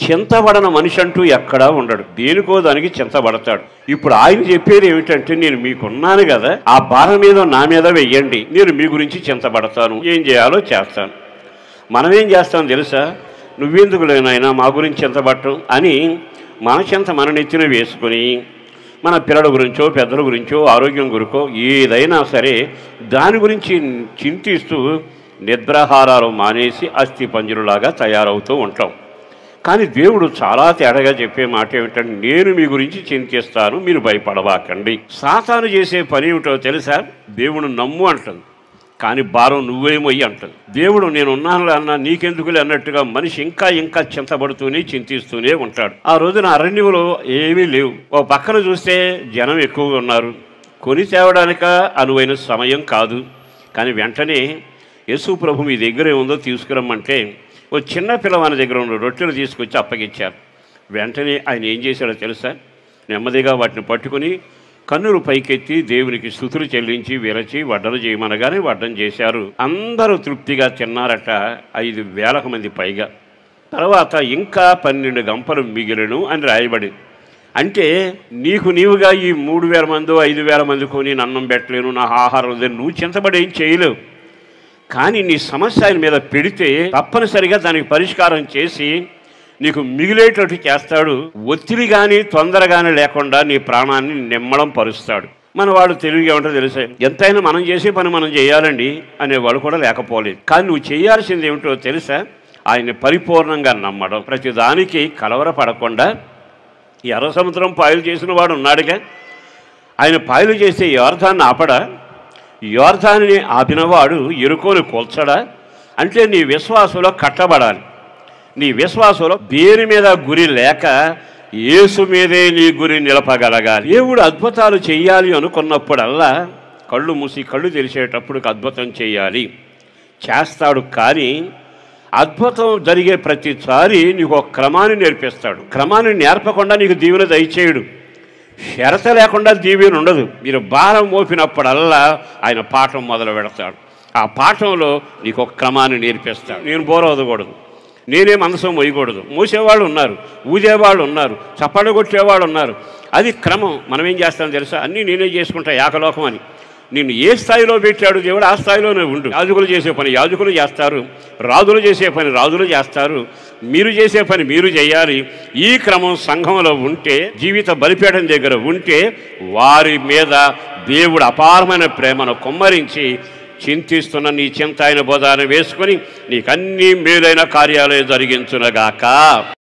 చింతబడన మనిషి అంటూ ఎక్కడా ఉండడు. దేనికో దానికి చింతబడతాడు. ఇప్పుడు ఆయన చెప్పేది ఏమిటంటే, నేను మీకున్నాను కదా, ఆ భారం మీద నా మీద వెయ్యండి, నేను మీ గురించి చింతబడతాను, ఏం చేయాలో చేస్తాను. మనమేం చేస్తాం తెలుసా? నువ్వెందుకు లేనైనా మా గురించి చింతబట్టం అని మన చింత మన నెత్తిన వేసుకొని మన పిల్లల గురించో పెద్దల గురించో ఆరోగ్యం గురికో ఏదైనా సరే దాని గురించి చింతిస్తూ నిద్రాహారాలు మానేసి అస్థి పంజరులాగా తయారవుతూ ఉంటాం. కానీ దేవుడు చాలా తేడాగా చెప్పే మాట ఏమిటంటే, నేను మీ గురించి చింతిస్తాను, మీరు భయపడవాకండి. సాతాను చేసే పని ఏమిటో తెలుసా? దేవుడు నమ్ము అంటుంది, కానీ భారం నువ్వేమయ్యి అంటుంది. దేవుడు నేనున్నాను అన్నా నీకెందుకులే అన్నట్టుగా మనిషి ఇంకా ఇంకా చింతపడుతూనే చింతిస్తూనే ఉంటాడు. ఆ రోజున అరణ్యంలో ఏమీ లేవు. ఓ పక్కన చూస్తే జనం ఎక్కువగా ఉన్నారు, కొని తేవడానిక అనువైన సమయం కాదు. కానీ వెంటనే యేసు ప్రభు మీ దగ్గర ఏముందో తీసుకురమ్మంటే ఓ చిన్న పిల్లవాని దగ్గర ఉన్న రొట్టెలు తీసుకొచ్చి అప్పగించారు. వెంటనే ఆయన ఏం చేశాడో తెలుసా? నెమ్మదిగా వాటిని పట్టుకుని కన్నులు పైకెత్తి దేవునికి స్తుతులు చెల్లించి విరచి వడ్డలు చేయమనగానే వడ్డం చేశారు. అందరూ తృప్తిగా తిన్నారట, 5,000 మంది పైగా. తర్వాత ఇంకా 12 గంపలు మిగిలిను అని రాయబడి. అంటే నీకు నీవుగా ఈ 3,000 మందో 5,000 మంది కొని అన్నం పెట్టలేను, నా ఆహారం లేదు, నువ్వు చింతపడి ఏం చేయలేవు. కానీ నీ సమస్య ఆయన మీద పెడితే తప్పనిసరిగా దానికి పరిష్కారం చేసి నీకు మిగిలేటట్టు చేస్తాడు. ఒత్తిడి కానీ తొందర కానీ లేకుండా నీ ప్రాణాన్ని నిమ్మడం పరుస్తాడు. మన వాళ్ళు తెలివిగా ఉంటే తెలిసే, ఎంతైనా మనం చేసే పని మనం చేయాలండి అనేవాడు కూడా లేకపోలేదు. కానీ నువ్వు చేయాల్సింది ఏమిటో తెలుసా? ఆయన్ని పరిపూర్ణంగా నమ్మడం. ప్రతిదానికి కలవరపడకుండా ఎర్ర సముద్రం పాయలు చేసిన వాడు ఉన్నాడుగా, ఆయన పాయలు చేస్తే యోర్దాన్ని ఆపడా? యోర్దాన్ని ఆపినవాడు ఎరుకోని కూల్చడా? అంటే నీ విశ్వాసంలో కట్టబడాలి. నీ విశ్వాసంలో దేని మీద గురి లేక యేసు మీదే నీ గురి నిలపగలగాలి. దేవుడు అద్భుతాలు చెయ్యాలి అనుకున్నప్పుడల్లా కళ్ళు మూసి కళ్ళు తెరిచేటప్పుడు అద్భుతం చేయాలి, చేస్తాడు. కానీ అద్భుతం జరిగే ప్రతిసారి నీకు ఒక క్రమాన్ని నేర్పిస్తాడు. క్రమాన్ని నేర్పకుండా నీకు దీవెన దయచేయడు. షరత లేకుండా దీవెన ఉండదు. మీరు భారం మోపినప్పుడల్లా ఆయన పాఠం మొదలు పెడతాడు. ఆ పాఠంలో నీకు ఒక క్రమాన్ని నేర్పిస్తాడు. నేను బోరవదకూడదు, నేనే మనసం మొయ్యకూడదు. మూసేవాళ్ళు ఉన్నారు, ఊదేవాళ్ళు ఉన్నారు, చప్పట్లు కొట్టేవాళ్ళు ఉన్నారు. అది క్రమం. మనం ఏం చేస్తామో తెలుసా? అన్నీ నేనే చేసుకుంటా యాకలోకం అని. నిన్ను ఏ స్థాయిలో పెట్టాడు దేవుడు ఆ స్థాయిలోనే ఉండు. యాజకులు చేసే పని యాజకులు చేస్తారు, రాజులు చేసే పని రాజులు చేస్తారు, మీరు చేసే పని మీరు చేయాలి. ఈ క్రమం సంఘంలో ఉంటే, జీవిత బలిపీఠం దగ్గర ఉంటే వారి మీద దేవుడు అపారమైన ప్రేమను కుమ్మరించి చింతిస్తున్న నీ చింత ఆయన బోధాన్ని వేసుకొని నీకన్నీ మేలైన కార్యాలే జరిగించునగాక.